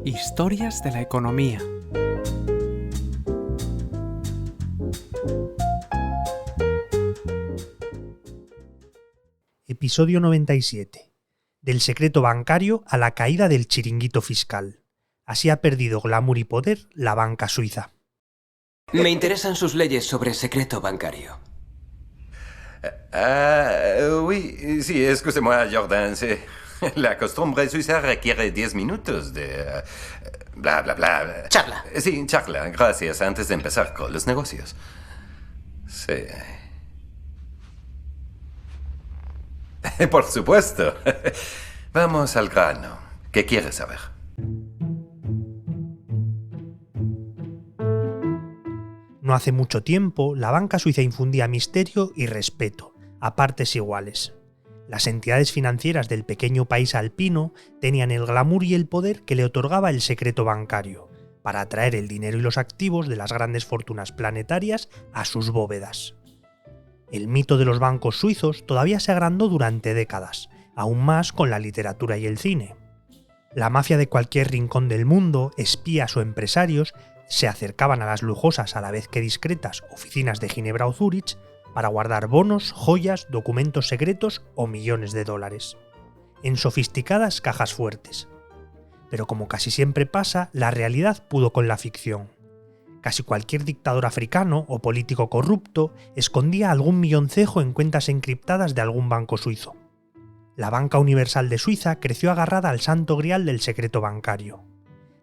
Historias de la economía. Episodio 97. Del secreto bancario a la caída del chiringuito fiscal. Así ha perdido glamour y poder la banca suiza. Me interesan sus leyes sobre secreto bancario. Oui, sí, excusez-moi, Jordan. La costumbre suiza requiere 10 minutos de... bla, bla, bla. Charla. Sí, charla, gracias, antes de empezar con los negocios. Sí. Por supuesto. Vamos al grano. ¿Qué quieres saber? No hace mucho tiempo, la banca suiza infundía misterio y respeto, a partes iguales. Las entidades financieras del pequeño país alpino tenían el glamour y el poder que le otorgaba el secreto bancario, para atraer el dinero y los activos de las grandes fortunas planetarias a sus bóvedas. El mito de los bancos suizos todavía se agrandó durante décadas, aún más con la literatura y el cine. La mafia de cualquier rincón del mundo, espías o empresarios, se acercaban a las lujosas, a la vez que discretas, oficinas de Ginebra o Zúrich para guardar bonos, joyas, documentos secretos o millones de dólares, en sofisticadas cajas fuertes. Pero como casi siempre pasa, la realidad pudo con la ficción. Casi cualquier dictador africano o político corrupto escondía algún milloncejo en cuentas encriptadas de algún banco suizo. La banca universal de Suiza creció agarrada al santo grial del secreto bancario.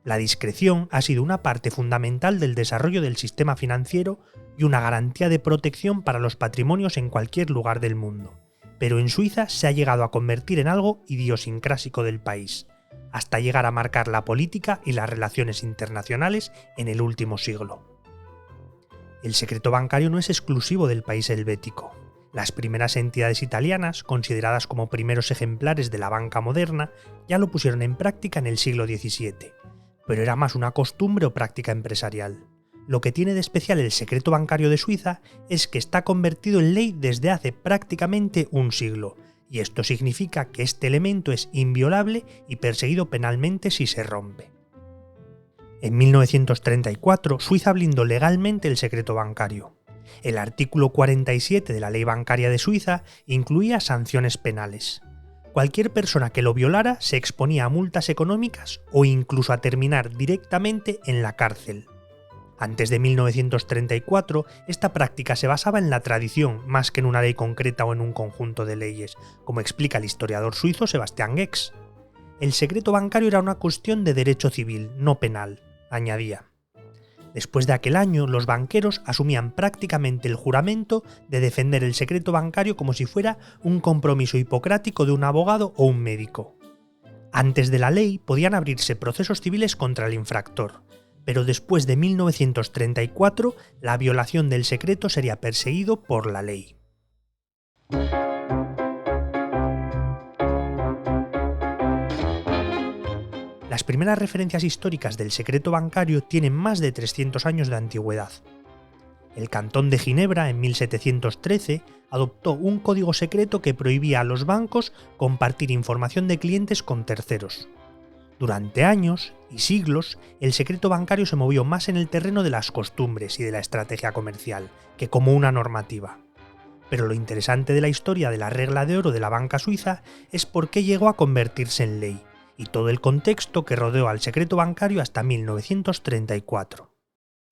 La discreción ha sido una parte fundamental del desarrollo del sistema financiero y una garantía de protección para los patrimonios en cualquier lugar del mundo. Pero en Suiza se ha llegado a convertir en algo idiosincrásico del país, hasta llegar a marcar la política y las relaciones internacionales en el último siglo. El secreto bancario no es exclusivo del país helvético. Las primeras entidades italianas, consideradas como primeros ejemplares de la banca moderna, ya lo pusieron en práctica en el siglo XVII. Pero era más una costumbre o práctica empresarial. Lo que tiene de especial el secreto bancario de Suiza es que está convertido en ley desde hace prácticamente un siglo, y esto significa que este elemento es inviolable y perseguido penalmente si se rompe. En 1934, Suiza blindó legalmente el secreto bancario. El artículo 47 de la Ley Bancaria de Suiza incluía sanciones penales. Cualquier persona que lo violara se exponía a multas económicas o incluso a terminar directamente en la cárcel. Antes de 1934, esta práctica se basaba en la tradición más que en una ley concreta o en un conjunto de leyes, como explica el historiador suizo Sebastian Gex. El secreto bancario era una cuestión de derecho civil, no penal, añadía. Después de aquel año, los banqueros asumían prácticamente el juramento de defender el secreto bancario como si fuera un compromiso hipocrático de un abogado o un médico. Antes de la ley podían abrirse procesos civiles contra el infractor, pero después de 1934 la violación del secreto sería perseguido por la ley. Las primeras referencias históricas del secreto bancario tienen más de 300 años de antigüedad. El Cantón de Ginebra, en 1713, adoptó un código secreto que prohibía a los bancos compartir información de clientes con terceros. Durante años y siglos, el secreto bancario se movió más en el terreno de las costumbres y de la estrategia comercial, que como una normativa. Pero lo interesante de la historia de la regla de oro de la banca suiza es por qué llegó a convertirse en ley, y todo el contexto que rodeó al secreto bancario hasta 1934.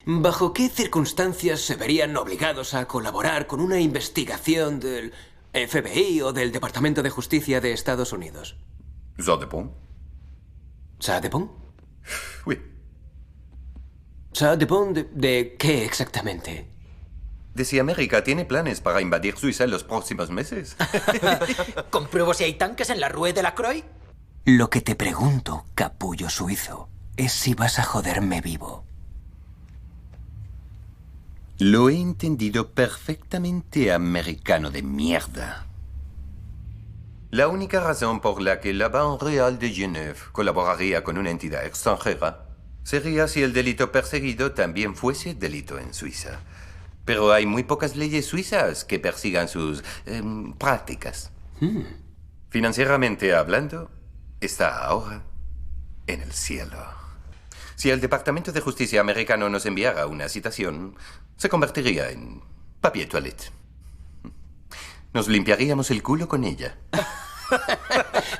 ¿Bajo qué circunstancias se verían obligados a colaborar con una investigación del FBI o del Departamento de Justicia de Estados Unidos? Ça dépend. ¿Ça dépend? Oui. ¿Ça dépend de qué exactamente? ¿De si América tiene planes para invadir Suiza en los próximos meses? ¿Compruebo si hay tanques en la Rue de la Croix? Lo que te pregunto, capullo suizo, es si vas a joderme vivo. Lo he entendido perfectamente, americano de mierda. La única razón por la que la Banque Real de Genève colaboraría con una entidad extranjera sería si el delito perseguido también fuese delito en Suiza. Pero hay muy pocas leyes suizas que persigan sus prácticas. Financieramente hablando, está ahora en el cielo. Si el Departamento de Justicia americano nos enviara una citación, se convertiría en papier toilette. Nos limpiaríamos el culo con ella.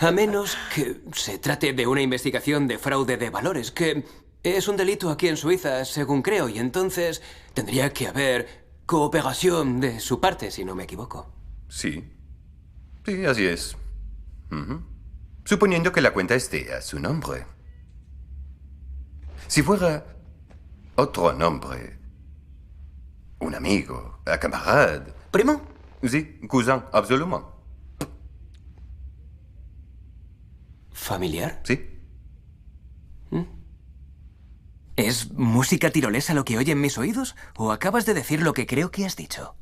A menos que se trate de una investigación de fraude de valores, que es un delito aquí en Suiza, según creo, y entonces tendría que haber cooperación de su parte, si no me equivoco. Sí. Sí, así es. Suponiendo que la cuenta esté a su nombre. Si fuera otro nombre, un amigo, un camarada... ¿Primo? Sí, cousin, absolument. ¿Familiar? Sí. ¿Es música tirolesa lo que oyen mis oídos? ¿O acabas de decir lo que creo que has dicho?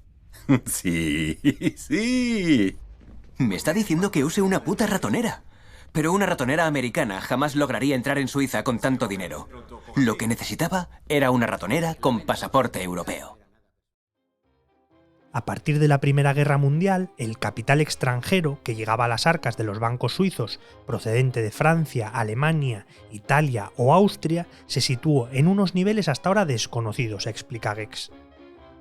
Sí, sí. Me está diciendo que use una puta ratonera. Pero una ratonera americana jamás lograría entrar en Suiza con tanto dinero. Lo que necesitaba era una ratonera con pasaporte europeo. A partir de la Primera Guerra Mundial, el capital extranjero que llegaba a las arcas de los bancos suizos procedente de Francia, Alemania, Italia o Austria se situó en unos niveles hasta ahora desconocidos, explica Gex.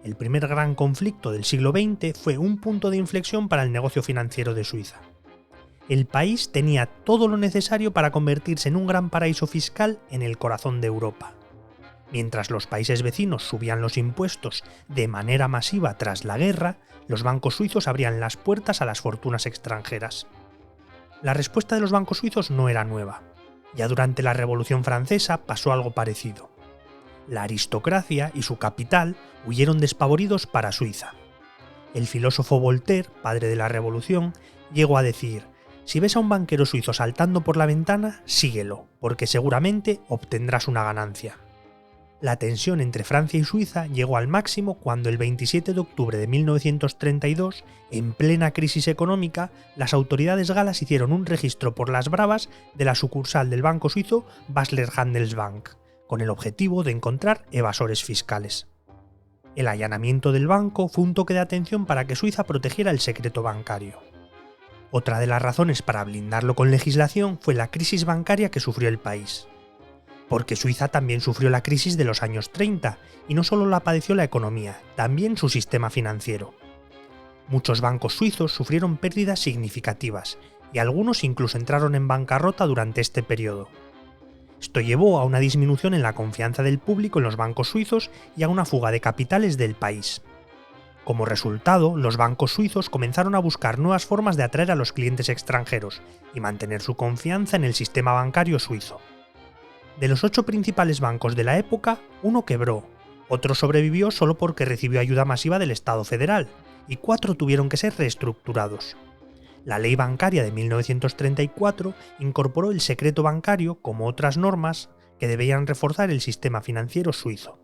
El primer gran conflicto del siglo XX fue un punto de inflexión para el negocio financiero de Suiza. El país tenía todo lo necesario para convertirse en un gran paraíso fiscal en el corazón de Europa. Mientras los países vecinos subían los impuestos de manera masiva tras la guerra, los bancos suizos abrían las puertas a las fortunas extranjeras. La respuesta de los bancos suizos no era nueva. Ya durante la Revolución Francesa pasó algo parecido. La aristocracia y su capital huyeron despavoridos para Suiza. El filósofo Voltaire, padre de la Revolución, llegó a decir: si ves a un banquero suizo saltando por la ventana, síguelo, porque seguramente obtendrás una ganancia. La tensión entre Francia y Suiza llegó al máximo cuando el 27 de octubre de 1932, en plena crisis económica, las autoridades galas hicieron un registro por las bravas de la sucursal del banco suizo Basler Handelsbank, con el objetivo de encontrar evasores fiscales. El allanamiento del banco fue un toque de atención para que Suiza protegiera el secreto bancario. Otra de las razones para blindarlo con legislación fue la crisis bancaria que sufrió el país. Porque Suiza también sufrió la crisis de los años 30, y no solo la padeció la economía, también su sistema financiero. Muchos bancos suizos sufrieron pérdidas significativas, y algunos incluso entraron en bancarrota durante este periodo. Esto llevó a una disminución en la confianza del público en los bancos suizos y a una fuga de capitales del país. Como resultado, los bancos suizos comenzaron a buscar nuevas formas de atraer a los clientes extranjeros y mantener su confianza en el sistema bancario suizo. De los 8 principales bancos de la época, uno quebró, otro sobrevivió solo porque recibió ayuda masiva del Estado federal, y 4 tuvieron que ser reestructurados. La Ley Bancaria de 1934 incorporó el secreto bancario como otras normas que debían reforzar el sistema financiero suizo.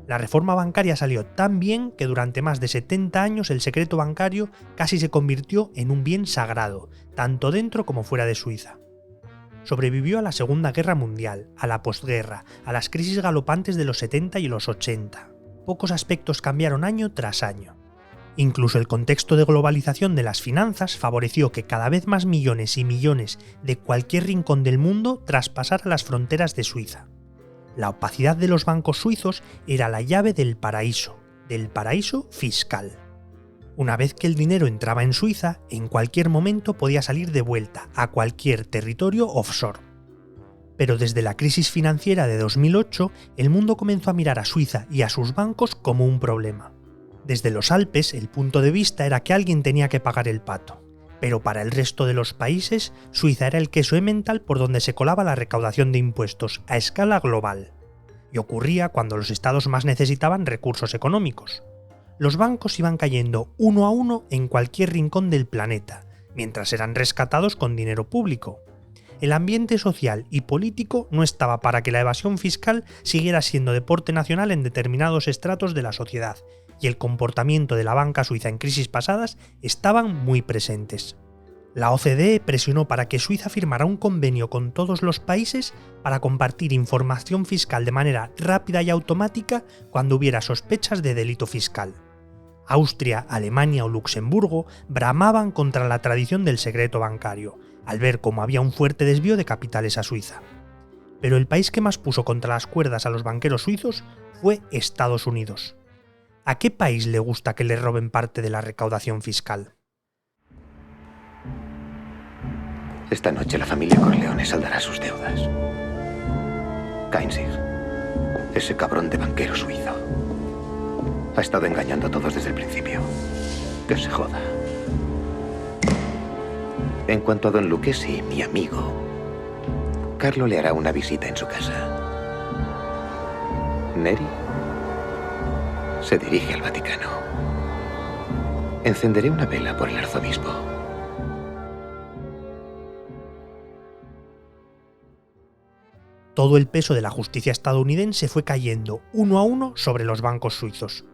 La reforma bancaria salió tan bien que durante más de 70 años el secreto bancario casi se convirtió en un bien sagrado, tanto dentro como fuera de Suiza. Sobrevivió a la Segunda Guerra Mundial, a la posguerra, a las crisis galopantes de los 70 y los 80. Pocos aspectos cambiaron año tras año. Incluso el contexto de globalización de las finanzas favoreció que cada vez más millones y millones de cualquier rincón del mundo traspasaran las fronteras de Suiza. La opacidad de los bancos suizos era la llave del paraíso fiscal. Una vez que el dinero entraba en Suiza, en cualquier momento podía salir de vuelta a cualquier territorio offshore. Pero desde la crisis financiera de 2008, el mundo comenzó a mirar a Suiza y a sus bancos como un problema. Desde los Alpes, el punto de vista era que alguien tenía que pagar el pato. Pero para el resto de los países, Suiza era el queso emmental por donde se colaba la recaudación de impuestos a escala global. Y ocurría cuando los estados más necesitaban recursos económicos. Los bancos iban cayendo uno a uno en cualquier rincón del planeta, mientras eran rescatados con dinero público. El ambiente social y político no estaba para que la evasión fiscal siguiera siendo deporte nacional en determinados estratos de la sociedad, y el comportamiento de la banca suiza en crisis pasadas estaban muy presentes. La OCDE presionó para que Suiza firmara un convenio con todos los países para compartir información fiscal de manera rápida y automática cuando hubiera sospechas de delito fiscal. Austria, Alemania o Luxemburgo bramaban contra la tradición del secreto bancario, al ver cómo había un fuerte desvío de capitales a Suiza. Pero el país que más puso contra las cuerdas a los banqueros suizos fue Estados Unidos. ¿A qué país le gusta que le roben parte de la recaudación fiscal? Esta noche la familia Corleone saldará sus deudas. Kainzig, ese cabrón de banquero suizo, ha estado engañando a todos desde el principio. Que se joda. En cuanto a don Lucchesi, mi amigo, Carlo le hará una visita en su casa. Neri se dirige al Vaticano. Encenderé una vela por el arzobispo. Todo el peso de la justicia estadounidense fue cayendo uno a uno sobre los bancos suizos.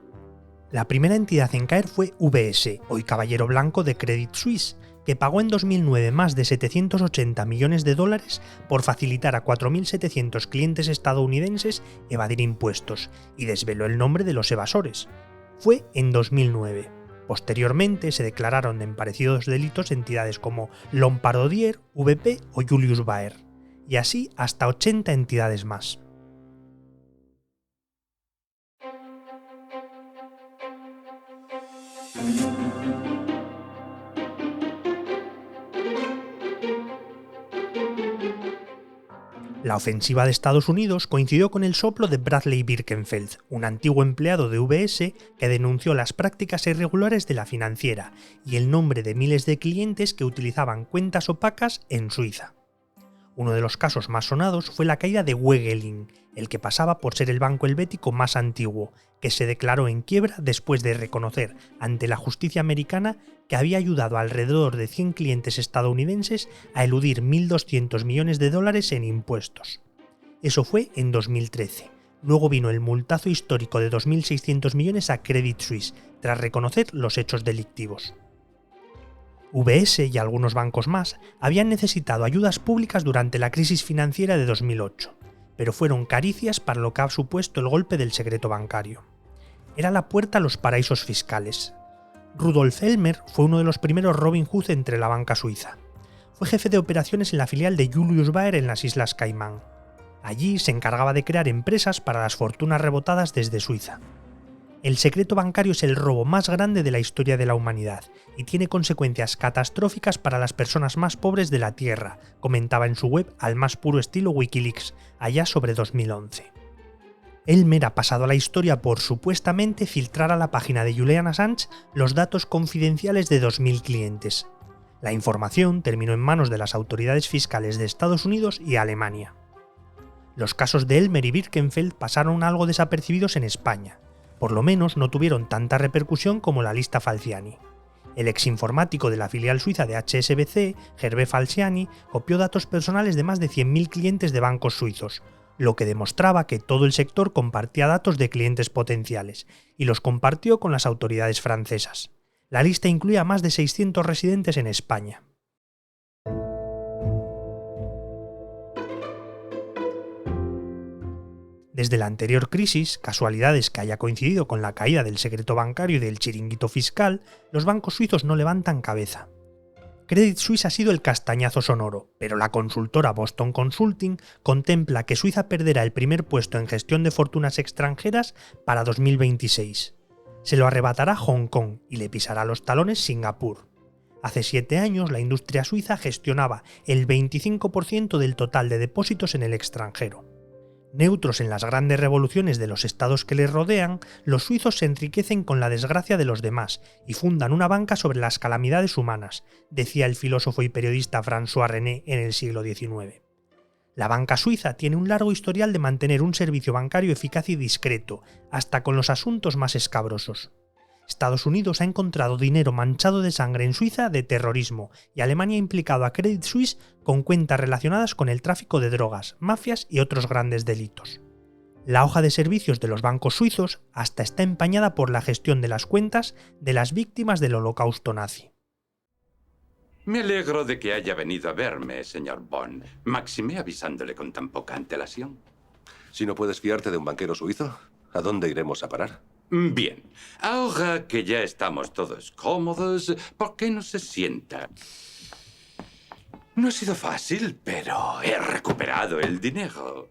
La primera entidad en caer fue UBS, hoy caballero blanco de Credit Suisse, que pagó en 2009 más de 780 millones de dólares por facilitar a 4.700 clientes estadounidenses evadir impuestos, y desveló el nombre de los evasores. Fue en 2009. Posteriormente se declararon en parecidos delitos entidades como Lombardier, VP o Julius Baer, y así hasta 80 entidades más. La ofensiva de Estados Unidos coincidió con el soplo de Bradley Birkenfeld, un antiguo empleado de UBS que denunció las prácticas irregulares de la financiera y el nombre de miles de clientes que utilizaban cuentas opacas en Suiza. Uno de los casos más sonados fue la caída de Wegelin, el que pasaba por ser el banco helvético más antiguo, que se declaró en quiebra después de reconocer ante la justicia americana que había ayudado a alrededor de 100 clientes estadounidenses a eludir 1.200 millones de dólares en impuestos. Eso fue en 2013. Luego vino el multazo histórico de 2.600 millones a Credit Suisse, tras reconocer los hechos delictivos. UBS y algunos bancos más habían necesitado ayudas públicas durante la crisis financiera de 2008, pero fueron caricias para lo que ha supuesto el golpe del secreto bancario. Era la puerta a los paraísos fiscales. Rudolf Elmer fue uno de los primeros Robin Hood entre la banca suiza. Fue jefe de operaciones en la filial de Julius Baer en las Islas Caimán. Allí se encargaba de crear empresas para las fortunas rebotadas desde Suiza. El secreto bancario es el robo más grande de la historia de la humanidad y tiene consecuencias catastróficas para las personas más pobres de la Tierra, comentaba en su web al más puro estilo Wikileaks, allá sobre 2011. Elmer ha pasado a la historia por supuestamente filtrar a la página de Julian Assange los datos confidenciales de 2.000 clientes. La información terminó en manos de las autoridades fiscales de Estados Unidos y Alemania. Los casos de Elmer y Birkenfeld pasaron algo desapercibidos en España. Por lo menos no tuvieron tanta repercusión como la lista Falciani. El exinformático de la filial suiza de HSBC, Hervé Falciani, copió datos personales de más de 100.000 clientes de bancos suizos, lo que demostraba que todo el sector compartía datos de clientes potenciales, y los compartió con las autoridades francesas. La lista incluía a más de 600 residentes en España. Desde la anterior crisis, casualidades que haya coincidido con la caída del secreto bancario y del chiringuito fiscal, los bancos suizos no levantan cabeza. Credit Suisse ha sido el castañazo sonoro, pero la consultora Boston Consulting contempla que Suiza perderá el primer puesto en gestión de fortunas extranjeras para 2026. Se lo arrebatará Hong Kong y le pisará los talones Singapur. Hace 7 años la industria suiza gestionaba el 25% del total de depósitos en el extranjero. Neutros en las grandes revoluciones de los estados que les rodean, los suizos se enriquecen con la desgracia de los demás y fundan una banca sobre las calamidades humanas, decía el filósofo y periodista François René en el siglo XIX. La banca suiza tiene un largo historial de mantener un servicio bancario eficaz y discreto, hasta con los asuntos más escabrosos. Estados Unidos ha encontrado dinero manchado de sangre en Suiza de terrorismo y Alemania ha implicado a Credit Suisse con cuentas relacionadas con el tráfico de drogas, mafias y otros grandes delitos. La hoja de servicios de los bancos suizos hasta está empañada por la gestión de las cuentas de las víctimas del Holocausto nazi. Me alegro de que haya venido a verme, señor Bond. Máxime avisándole con tan poca antelación. Si no puedes fiarte de un banquero suizo, ¿a dónde iremos a parar? Bien, ahora que ya estamos todos cómodos, ¿por qué no se sienta? No ha sido fácil, pero he recuperado el dinero.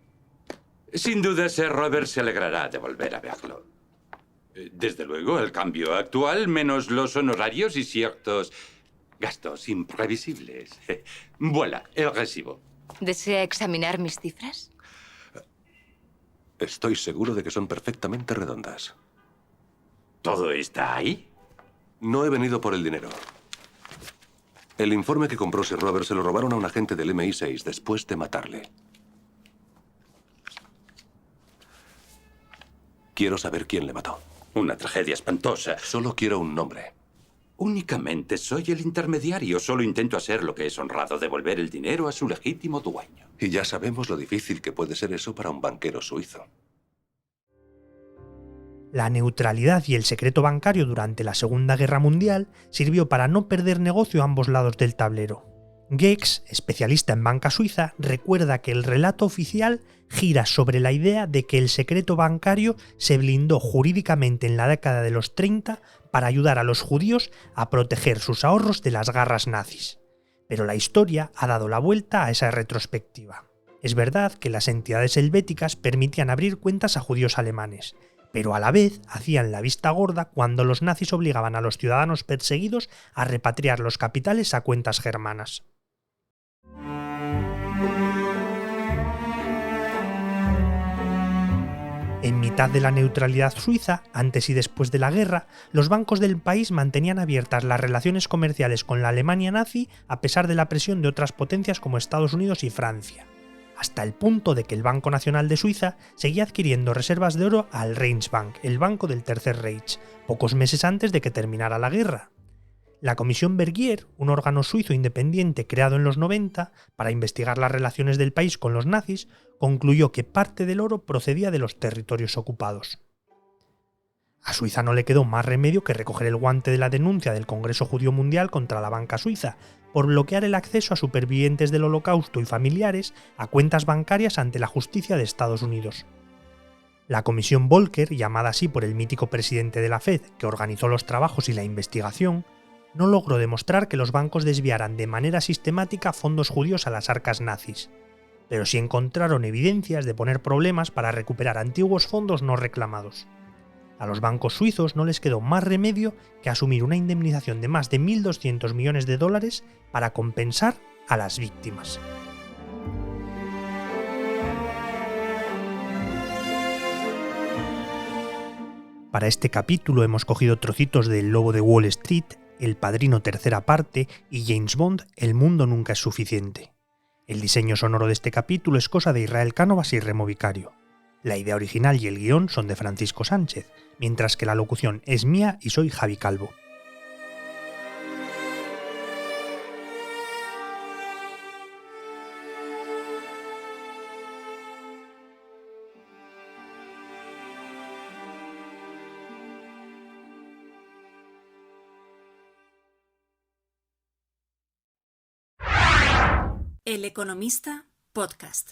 Sin duda, Sir Robert se alegrará de volver a verlo. Desde luego, el cambio actual, menos los honorarios y ciertos gastos imprevisibles. Voilà, el recibo. ¿Desea examinar mis cifras? Estoy seguro de que son perfectamente redondas. ¿Todo está ahí? No he venido por el dinero. El informe que compró Sir Robert se lo robaron a un agente del MI6 después de matarle. Quiero saber quién le mató. Una tragedia espantosa. Solo quiero un nombre. Únicamente soy el intermediario. Solo intento hacer lo que es honrado, devolver el dinero a su legítimo dueño. Y ya sabemos lo difícil que puede ser eso para un banquero suizo. La neutralidad y el secreto bancario durante la Segunda Guerra Mundial sirvió para no perder negocio a ambos lados del tablero. Gex, especialista en banca suiza, recuerda que el relato oficial gira sobre la idea de que el secreto bancario se blindó jurídicamente en la década de los 30 para ayudar a los judíos a proteger sus ahorros de las garras nazis. Pero la historia ha dado la vuelta a esa retrospectiva. Es verdad que las entidades helvéticas permitían abrir cuentas a judíos alemanes, pero a la vez hacían la vista gorda cuando los nazis obligaban a los ciudadanos perseguidos a repatriar los capitales a cuentas germanas. En mitad de la neutralidad suiza, antes y después de la guerra, los bancos del país mantenían abiertas las relaciones comerciales con la Alemania nazi a pesar de la presión de otras potencias como Estados Unidos y Francia, hasta el punto de que el Banco Nacional de Suiza seguía adquiriendo reservas de oro al Reichsbank, el banco del Tercer Reich, pocos meses antes de que terminara la guerra. La Comisión Bergier, un órgano suizo independiente creado en los 90 para investigar las relaciones del país con los nazis, concluyó que parte del oro procedía de los territorios ocupados. A Suiza no le quedó más remedio que recoger el guante de la denuncia del Congreso Judío Mundial contra la banca suiza por bloquear el acceso a supervivientes del Holocausto y familiares a cuentas bancarias ante la justicia de Estados Unidos. La Comisión Volcker, llamada así por el mítico presidente de la Fed que organizó los trabajos y la investigación, no logró demostrar que los bancos desviaran de manera sistemática fondos judíos a las arcas nazis, pero sí encontraron evidencias de poner problemas para recuperar antiguos fondos no reclamados. A los bancos suizos no les quedó más remedio que asumir una indemnización de más de 1.200 millones de dólares para compensar a las víctimas. Para este capítulo hemos cogido trocitos de El Lobo de Wall Street, El Padrino tercera parte y James Bond, El mundo nunca es suficiente. El diseño sonoro de este capítulo es cosa de Israel Cánovas y Remo Vicario. La idea original y el guión son de Francisco Sánchez, mientras que la locución es mía y soy Javi Calvo. El Economista Podcast.